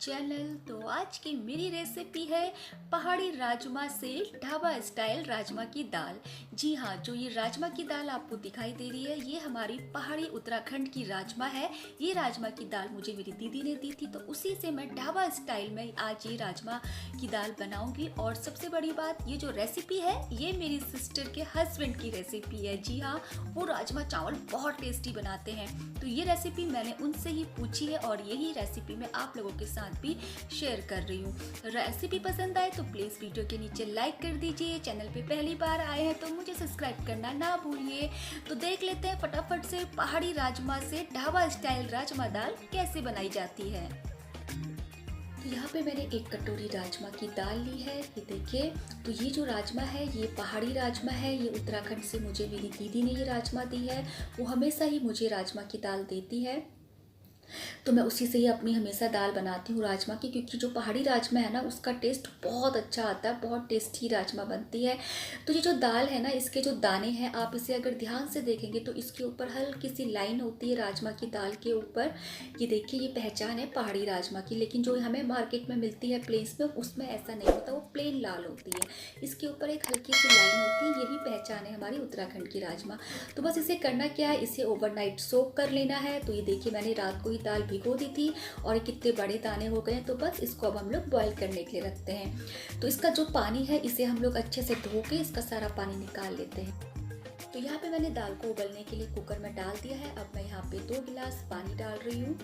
Channel. तो आज की मेरी रेसिपी है पहाड़ी राजमा से ढाबा स्टाइल राजमा की दाल। जी हाँ, जो ये राजमा की दाल आपको दिखाई दे रही है ये हमारी पहाड़ी उत्तराखंड की राजमा है। ये राजमा की दाल मुझे मेरी दीदी ने दी थी, तो उसी से मैं ढाबा स्टाइल में आज ये राजमा की दाल बनाऊंगी। और सबसे बड़ी बात, ये जो रेसिपी है ये मेरी सिस्टर के हस्बैंड की रेसिपी है। जी हाँ, वो राजमा चावल बहुत टेस्टी बनाते हैं, तो ये रेसिपी मैंने उनसे ही पूछी है और यही रेसिपी मैं आप लोगों के साथ भी शेयर कर रही हूँ। रेसिपी पसंद आए तो प्लीज़ वीडियो के नीचे लाइक कर दीजिए। चैनल पे पहली बार आए हैं तो मुझे सब्सक्राइब करना ना भूलिए। तो देख लेते हैं फटाफट से पहाड़ी राजमा से ढाबा स्टाइल राजमा दाल कैसे बनाई जाती है। तो यहाँ पे मैंने एक कटोरी राजमा की दाल ली है, ये देखिए। तो ये जो राजमा है ये पहाड़ी राजमा है, ये उत्तराखंड से मुझे मेरी दीदी ने ये राजमा दी है। वो हमेशा ही मुझे राजमा की दाल देती है, तो मैं उसी से ही अपनी हमेशा दाल बनाती हूँ राजमा की, क्योंकि जो पहाड़ी राजमा है ना उसका टेस्ट बहुत अच्छा आता है, बहुत टेस्टी राजमा बनती है। तो ये जो दाल है ना, इसके जो दाने हैं आप इसे अगर ध्यान से देखेंगे तो इसके ऊपर हल्की सी लाइन होती है राजमा की दाल के ऊपर। ये देखिए, ये पहचान है पहाड़ी राजमा की। लेकिन जो हमें मार्केट में मिलती है प्लेन्स में, उसमें ऐसा नहीं होता, वो प्लेन लाल होती है। इसके ऊपर एक हल्की सी लाइन होती है, यही पहचान है हमारी उत्तराखंड की राजमा। तो बस इसे करना क्या है, इसे ओवरनाइट सोक कर लेना है। तो ये देखिए, मैंने रात को दाल भिगो दी थी और कितने बड़े दाने हो गए। तो बस इसको अब हम लोग बॉईल करने के लिए रखते हैं। तो इसका जो पानी है इसे हम लोग अच्छे से धो के इसका सारा पानी निकाल लेते हैं। तो यहाँ पे मैंने दाल को उबलने के लिए कुकर में डाल दिया है। अब मैं यहाँ पे 2 गिलास पानी डाल रही हूँ।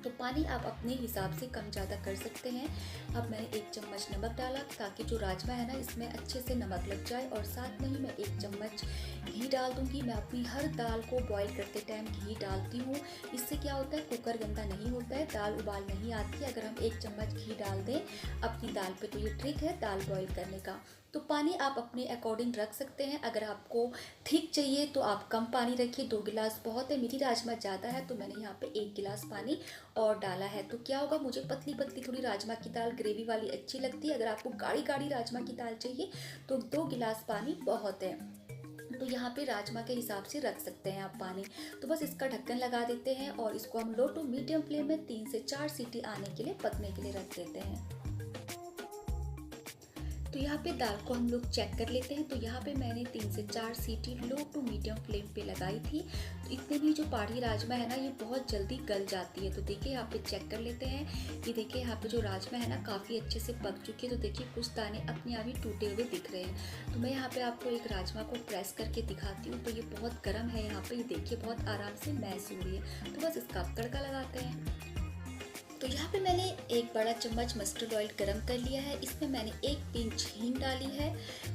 तो पानी आप अपने हिसाब से कम ज़्यादा कर सकते हैं। अब मैंने 1 चम्मच नमक डाला ताकि जो राजमा है ना इसमें अच्छे से नमक लग जाए। और साथ में ही मैं 1 चम्मच घी डाल दूंगी। मैं अपनी हर दाल को बॉईल करते टाइम घी डालती हूँ। इससे क्या होता है, कुकर गंदा नहीं होता है, दाल उबाल नहीं आती अगर हम 1 चम्मच घी डाल दें अपनी दाल पे। तो ये ट्रिक है दाल बॉईल करने का। तो पानी आप अपने अकॉर्डिंग रख सकते हैं। अगर आपको ठीक चाहिए तो आप कम पानी रखिए, 2 गिलास बहुत है। मेरी राजमा ज़्यादा है तो मैंने यहाँ पे 1 गिलास पानी और डाला है। तो क्या होगा, मुझे पतली पतली थोड़ी राजमा की दाल ग्रेवी वाली अच्छी लगती है। अगर आपको गाढ़ी गाढ़ी राजमा की दाल चाहिए तो 2 गिलास पानी बहुत है। तो यहाँ पे राजमा के हिसाब से रख सकते हैं आप पानी। तो बस इसका ढक्कन लगा देते हैं और इसको हम लो टू मीडियम फ्लेम में 3 से 4 सीटी आने के लिए पकने के लिए रख देते हैं। तो यहाँ पे दाल को हम लोग चेक कर लेते हैं। तो यहाँ पे मैंने 3 से 4 सीटी लो टू मीडियम फ्लेम पे लगाई थी। तो इतने भी जो पहाड़ी राजमा है ना ये बहुत जल्दी गल जाती है। तो देखिए यहाँ पे चेक कर लेते हैं। ये देखिए यहाँ पे जो राजमा है ना काफ़ी अच्छे से पक चुकी है। तो देखिए कुछ दाने अपने आप ही टूटे हुए दिख रहे हैं। तो मैं यहाँ पे आपको एक राजमा को प्रेस करके दिखाती हूँ। तो ये बहुत गर्म है, यहाँ पे ये देखिए बहुत आराम से मैश हो रही है। तो बस इसका तड़का लगाते हैं। तो यहाँ पे मैंने 1 बड़ा चम्मच मस्टर्ड ऑयल गरम कर लिया है। इसमें मैंने 1 पिंच हींग डाली है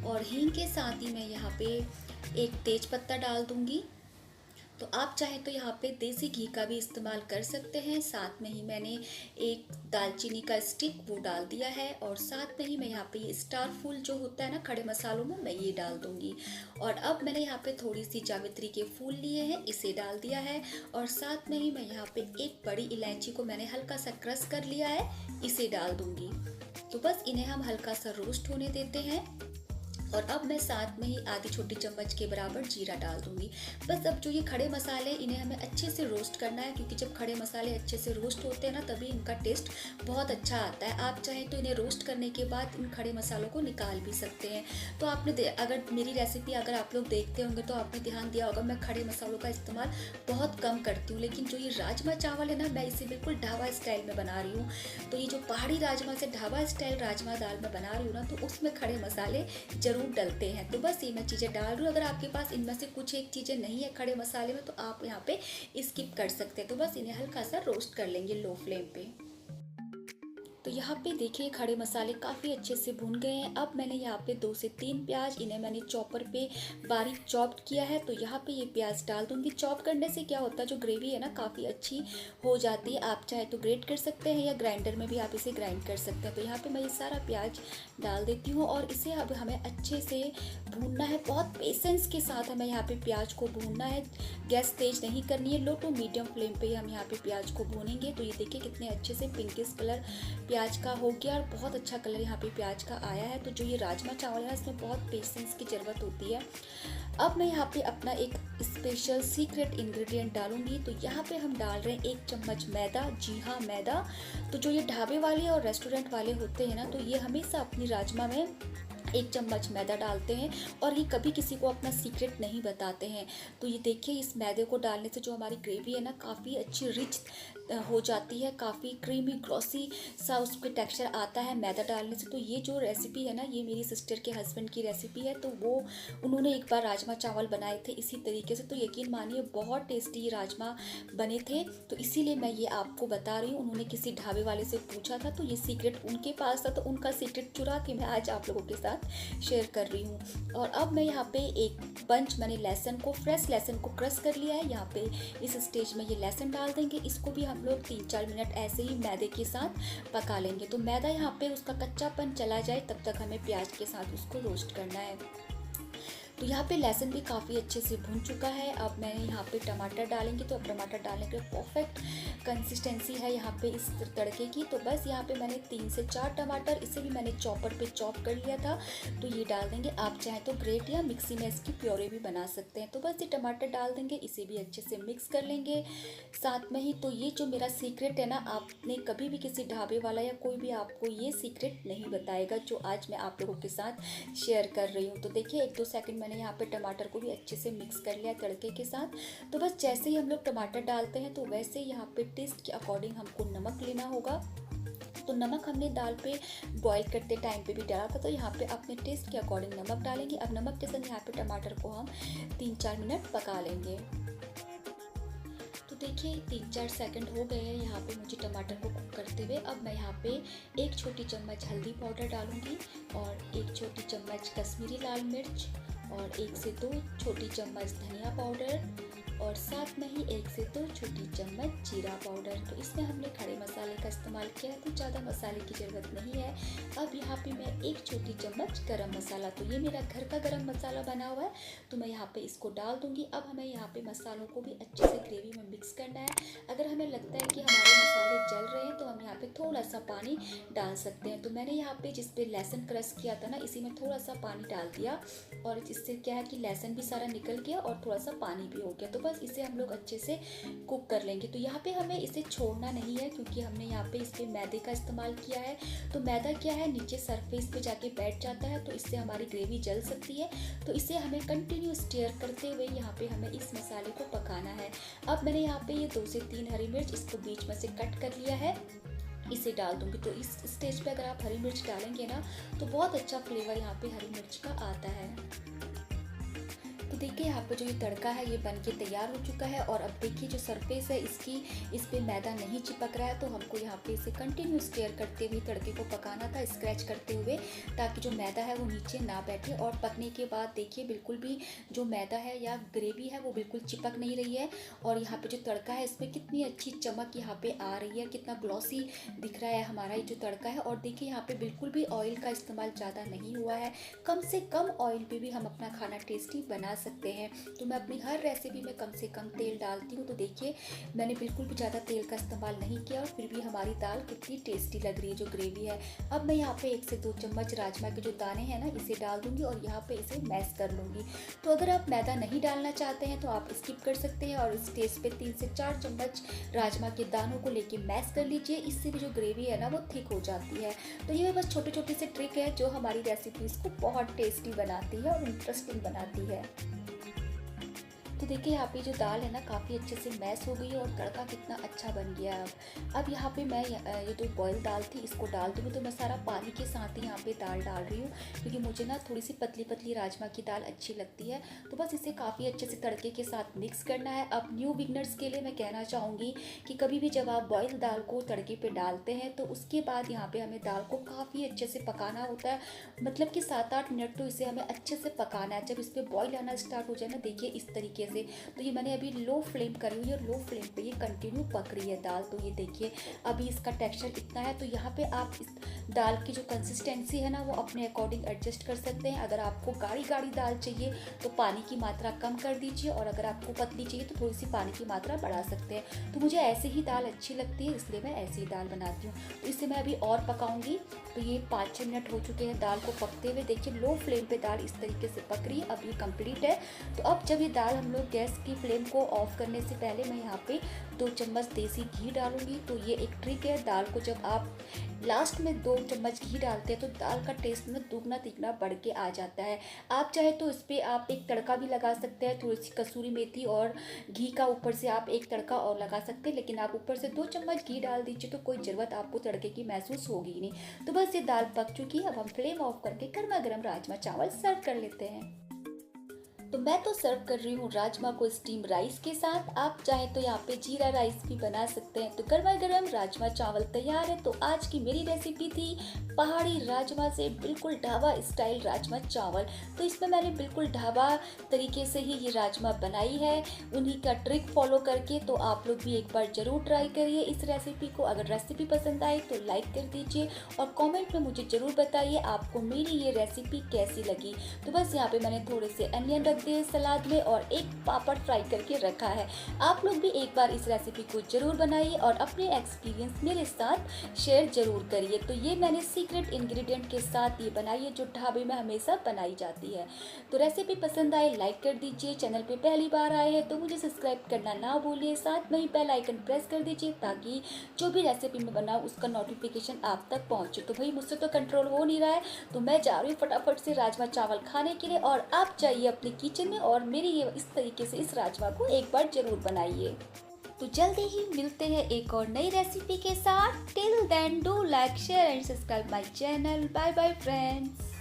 और हींग के साथ ही मैं यहाँ पे 1 तेज पत्ता डाल दूँगी। तो आप चाहें तो यहाँ पे देसी घी का भी इस्तेमाल कर सकते हैं। साथ में ही मैंने 1 दालचीनी का स्टिक वो डाल दिया है और साथ में ही मैं यहाँ पे ये स्टार फूल जो होता है ना खड़े मसालों में, मैं ये डाल दूँगी। और अब मैंने यहाँ पे थोड़ी सी जावित्री के फूल लिए हैं, इसे डाल दिया है। और साथ में ही मैं यहाँ पे 1 बड़ी इलायची को मैंने हल्का सा क्रश कर लिया है, इसे डाल दूँगी। तो बस इन्हें हम हल्का सा रोस्ट होने देते हैं। और अब मैं साथ में ही आधी छोटी चम्मच के बराबर जीरा डाल दूंगी। बस अब जो ये खड़े मसाले इन्हें हमें अच्छे से रोस्ट करना है, क्योंकि जब खड़े मसाले अच्छे से रोस्ट होते हैं ना तभी इनका टेस्ट बहुत अच्छा आता है। आप चाहें तो इन्हें रोस्ट करने के बाद इन खड़े मसालों को निकाल भी सकते हैं। तो आपने अगर मेरी रेसिपी अगर आप लोग देखते होंगे तो आपने ध्यान दिया होगा मैं खड़े मसालों का इस्तेमाल बहुत कम करती हूँ। लेकिन जो ये राजमा चावल है ना मैं इसे बिल्कुल ढाबा स्टाइल में बना रही हूँ। तो ये जो पहाड़ी राजमा से ढाबा स्टाइल राजमा दाल में बना रही हूँ ना, तो उसमें खड़े मसाले जरूर डलते हैं। तो बस ये मैं चीज़ें डाल रही हूँ। अगर आपके पास इनमें से कुछ एक चीज़ें नहीं है खड़े मसाले में तो आप यहाँ पे स्किप कर सकते हैं। तो बस इन्हें हल्का सा रोस्ट कर लेंगे लो फ्लेम पे। तो यहाँ पे देखिए खड़े मसाले काफ़ी अच्छे से भून गए हैं। अब मैंने यहाँ पे 2 से 3 प्याज, इन्हें मैंने चॉपर पे बारीक चॉप्ड किया है। तो यहाँ पे ये प्याज डाल दूँगी। चॉप करने से क्या होता है, जो ग्रेवी है ना काफ़ी अच्छी हो जाती है। आप चाहे तो ग्रेट कर सकते हैं या ग्राइंडर में भी आप इसे ग्राइंड कर सकते हैं। तो यहाँ पर मैं ये सारा प्याज डाल देती हूँ और इसे अब हमें अच्छे से भूनना है। बहुत पेशेंस के साथ हमें यहाँ पे प्याज को भूनना है। गैस तेज नहीं करनी है, लो टू मीडियम फ्लेम पे हम यहाँ पे प्याज को भूनेंगे। तो ये देखिए कितने अच्छे से पिंकिश कलर प्याज का हो गया और बहुत अच्छा कलर यहाँ पे प्याज का आया है। तो जो ये राजमा चावल है इसमें बहुत पेशेंस की ज़रूरत होती है। अब मैं यहाँ पे अपना एक स्पेशल सीक्रेट इंग्रेडिएंट डालूंगी। तो यहाँ पे हम डाल रहे हैं 1 चम्मच मैदा। जी हाँ, मैदा। तो जो ये ढाबे वाले और रेस्टोरेंट वाले होते हैं ना, तो ये हमेशा अपनी राजमा में 1 चम्मच मैदा डालते हैं और ये कभी किसी को अपना सीक्रेट नहीं बताते हैं। तो ये देखिए, इस मैदे को डालने से जो हमारी ग्रेवी है ना काफ़ी अच्छी रिच हो जाती है, काफ़ी क्रीमी ग्लॉसी सा उसके टेक्सचर आता है मैदा डालने से। तो ये जो रेसिपी है ना, ये मेरी सिस्टर के हस्बैंड की रेसिपी है। तो वो उन्होंने एक बार राजमा चावल बनाए थे इसी तरीके से। तो यकीन मानिए बहुत टेस्टी राजमा बने थे। तो इसीलिए मैं ये आपको बता रही हूँ। उन्होंने किसी ढाबे वाले से पूछा था तो ये सीक्रेट उनके पास था, तो उनका सीक्रेट चुरा के मैं आज आप लोगों के साथ शेयर कर रही हूँ। और अब मैं यहाँ पे एक बंच मैंने लहसुन को, फ्रेश लहसुन को क्रश कर लिया है। यहाँ पे इस स्टेज में ये लहसुन डाल देंगे। इसको भी हम लोग 3-4 मिनट ऐसे ही मैदे के साथ पका लेंगे। तो मैदा यहाँ पे उसका कच्चापन चला जाए तब तक हमें प्याज के साथ उसको रोस्ट करना है। तो यहाँ पे लहसुन भी काफ़ी अच्छे से भुन चुका है। अब मैं यहाँ पे टमाटर डालेंगे। तो अब टमाटर डालने के परफेक्ट कंसिस्टेंसी है यहाँ पे इस तड़के की। तो बस यहाँ पे मैंने 3 से 4 टमाटर, इसे भी मैंने चॉपर पे चॉप कर लिया था, तो ये डाल देंगे। आप चाहें तो ग्रेट या मिक्सी में इसकी प्योरे भी बना सकते हैं। तो बस ये टमाटर डाल देंगे, इसे भी अच्छे से मिक्स कर लेंगे साथ में ही। तो ये जो मेरा सीक्रेट है ना, आपने कभी भी किसी ढाबे वाला या कोई भी आपको ये सीक्रेट नहीं बताएगा जो आज मैं आप लोगों के साथ शेयर कर रही हूँ। तो देखिए 1-2 सेकंड मैंने यहाँ पे टमाटर को भी अच्छे से मिक्स कर लिया तड़के के साथ। तो बस जैसे ही हम लोग टमाटर डालते हैं तो वैसे ही यहाँ पे टेस्ट के अकॉर्डिंग हमको नमक लेना होगा। तो नमक हमने दाल पे बॉईल करते टाइम पे भी डाला था, तो यहाँ पे अपने टेस्ट के अकॉर्डिंग नमक डालेंगे। अब नमक के साथ यहाँ पे टमाटर को हम 3-4 मिनट पका लेंगे। तो देखिए 3-4 सेकंड हो गए हैं यहाँ पे मुझे टमाटर को कुक करते हुए। अब मैं यहाँ पे 1 छोटी चम्मच हल्दी पाउडर डालूंगी और 1 छोटी चम्मच कश्मीरी लाल मिर्च और 1 से 2 छोटी चम्मच धनिया पाउडर और साथ में ही 1 से 2 छोटी चम्मच जीरा पाउडर। तो इसमें हमने खड़े मसाले का इस्तेमाल किया है, तो ज़्यादा मसाले की ज़रूरत नहीं है। अब यहाँ पे मैं 1 छोटी चम्मच गरम मसाला, तो ये मेरा घर का गरम मसाला बना हुआ है, तो मैं यहाँ पे इसको डाल दूँगी। अब हमें यहाँ पे मसालों को भी अच्छे से ग्रेवी में मिक्स करना है। अगर हमें लगता है कि हमारे मसाले जल रहे हैं तो हम यहाँ पे थोड़ा सा पानी डाल सकते हैं। तो मैंने यहाँ पे जिस पे लहसुन क्रश किया था ना, इसी में थोड़ा सा पानी डाल दिया और इससे क्या है कि लहसुन भी सारा निकल गया और थोड़ा सा पानी भी हो गया। तो बस इसे हम लोग अच्छे से कुक कर लेंगे। तो यहाँ पे हमें इसे छोड़ना नहीं है क्योंकि हमने यहाँ पे इस पे मैदे का इस्तेमाल किया है। तो मैदा क्या है, नीचे सरफेस पे जाके बैठ जाता है, तो इससे हमारी ग्रेवी जल सकती है। तो इसे हमें कंटिन्यू स्टीयर करते हुए यहाँ पे हमें इस मसाले को पकाना है। अब मैंने यहाँ पे ये 2 से 3 हरी मिर्च इसको बीच में से कट कर लिया है, इसे डाल दूंगी। तो इस स्टेज पे अगर आप हरी मिर्च डालेंगे ना तो बहुत अच्छा फ्लेवर यहाँ पे हरी मिर्च का आता है। तो देखिए यहाँ पे जो ये तड़का है ये बन के तैयार हो चुका है। और अब देखिए जो सरफेस है इसकी, इस पे मैदा नहीं चिपक रहा है, तो हमको यहाँ पे इसे कंटिन्यू स्टीयर करते हुए तड़के को पकाना था, स्क्रैच करते हुए, ताकि जो मैदा है वो नीचे ना बैठे। और पकने के बाद देखिए बिल्कुल भी जो मैदा है या ग्रेवी है वो बिल्कुल चिपक नहीं रही है। और यहाँ पे जो तड़का है इसमें कितनी अच्छी चमक यहाँ पे आ रही है, कितना ग्लॉसी दिख रहा है हमारा ये जो तड़का है। और देखिए यहाँ पे बिल्कुल भी ऑयल का इस्तेमाल ज़्यादा नहीं हुआ है, कम से कम ऑयल पे भी हम अपना खाना टेस्टी बना सकते हैं। तो मैं अपनी हर रेसिपी में कम से कम तेल डालती हूँ। तो देखिए मैंने बिल्कुल भी ज़्यादा तेल का इस्तेमाल नहीं किया और फिर भी हमारी दाल कितनी टेस्टी लग रही है जो ग्रेवी है। अब मैं यहाँ पे 1 से 2 चम्मच राजमा के जो दाने हैं ना इसे डाल दूंगी और यहाँ पे इसे मैश कर लूँगी। तो अगर आप मैदा नहीं डालना चाहते हैं तो आप स्किप कर सकते हैं और इस स्टेज पे 3 से 4 चम्मच राजमा के दानों को लेके मैश कर लीजिए। इससे भी जो ग्रेवी है ना वो थिक हो जाती है। तो ये बस छोटे छोटे से ट्रिक है जो हमारी रेसिपीज़ को बहुत टेस्टी बनाती है और इंटरेस्टिंग बनाती है। तो देखिए यहाँ पे जो दाल है ना काफ़ी अच्छे से मैश हो गई है और तड़का कितना अच्छा बन गया है। अब यहाँ पे मैं ये जो बॉयल दाल थी इसको डाल दूँगी। तो मैं सारा पानी के साथ ही यहाँ पे दाल डाल रही हूँ क्योंकि मुझे ना थोड़ी सी पतली पतली राजमा की दाल अच्छी लगती है। तो बस इसे काफ़ी अच्छे से तड़के के साथ मिक्स करना है। अब न्यू बिगनर्स के लिए मैं कहना चाहूँगी कि कभी भी जब आप बॉयल दाल को तड़के पर डालते हैं तो उसके बाद यहाँ पर हमें दाल को काफ़ी अच्छे से पकाना होता है, मतलब कि 7-8 मिनट तो इसे हमें अच्छे से पकाना है। जब इस पर बॉयल आना स्टार्ट हो जाए ना, देखिए इस तरीके से। तो ये मैंने अभी लो फ्लेम करी हुई है और लो फ्लेम पे ये कंटिन्यू पक रही है दाल। तो ये देखिए अभी इसका टेक्सचर इतना है। तो यहाँ पे आप इस दाल की जो कंसिस्टेंसी है ना वो अपने अकॉर्डिंग एडजस्ट कर सकते हैं। अगर आपको गाढ़ी गाढ़ी दाल चाहिए तो पानी की मात्रा कम कर दीजिए, और अगर आपको पतली चाहिए तो थोड़ी सी पानी की मात्रा बढ़ा सकते हैं। तो मुझे ऐसे ही दाल अच्छी लगती है, इसलिए मैं ऐसे ही दाल बनाती हूँ। तो इसे मैं अभी और पकाऊंगी। तो ये 5-6 मिनट हो चुके हैं दाल को पकते हुए। देखिए लो फ्लेम पे दाल इस तरीके से पक रही है। अब ये कंप्लीट है। तो अब जब ये दाल हम लोग गैस की फ्लेम को ऑफ करने से पहले मैं यहाँ पे 2 चम्मच देसी घी डालूंगी। तो ये एक ट्रिक है, दाल को जब आप लास्ट में 2 चम्मच घी डालते हैं तो दाल का टेस्ट में दुगना तिगना बढ़ के आ जाता है। आप चाहे तो इस पर आप एक तड़का भी लगा सकते हैं, थोड़ी सी कसूरी मेथी और घी का ऊपर से आप एक तड़का और लगा सकते हैं। लेकिन आप ऊपर से 2 चम्मच घी डाल दीजिए तो कोई ज़रूरत आपको तड़के की महसूस होगी ही नहीं। तो बस ये दाल पक चुकी है। अब हम फ्लेम ऑफ करके गर्मा गर्म राजमा चावल सर्व कर लेते हैं। तो मैं तो सर्व कर रही हूँ राजमा को स्टीम राइस के साथ। आप चाहे तो यहाँ पे जीरा राइस भी बना सकते हैं। तो गर्मा गर्म राजमा चावल तैयार है। तो आज की मेरी रेसिपी थी पहाड़ी राजमा से बिल्कुल ढाबा स्टाइल राजमा चावल। तो इसमें मैंने बिल्कुल ढाबा तरीके से ही ये राजमा बनाई है, उन्हीं का ट्रिक फॉलो करके। तो आप लोग भी एक बार ज़रूर ट्राई करिए इस रेसिपी को। अगर रेसिपी पसंद आए तो लाइक कर दीजिए और कमेंट में मुझे ज़रूर बताइए आपको मेरी ये रेसिपी कैसी लगी। तो बस यहाँ पे मैंने थोड़े से अनियन रख दिए सलाद में और एक पापड़ फ्राई करके रखा है। आप लोग भी एक बार इस रेसिपी को ज़रूर बनाइए और अपने एक्सपीरियंस मेरे साथ शेयर ज़रूर करिए। तो ये मैंने सीक्रेट इंग्रेडिएंट के साथ ये बनाई है जो ढाबे में हमेशा बनाई जाती है। तो रेसिपी पसंद आए लाइक कर दीजिए। चैनल पे पहली बार आए हैं तो मुझे सब्सक्राइब करना ना भूलिए। साथ में ही बेल आइकन प्रेस कर दीजिए ताकि जो भी रेसिपी मैं बनाऊँ उसका नोटिफिकेशन आप तक पहुँचे। तो भाई मुझसे तो कंट्रोल हो नहीं रहा है, तो मैं जा रही हूँ फटाफट से राजमा चावल खाने के लिए। और आप जाइए अपने किचन में और मेरी ये इस तरीके से इस राजमा को एक बार जरूर बनाइए। तो जल्दी ही मिलते हैं एक और नई रेसिपी के साथ। Till then do like share and subscribe my channel. Bye bye friends.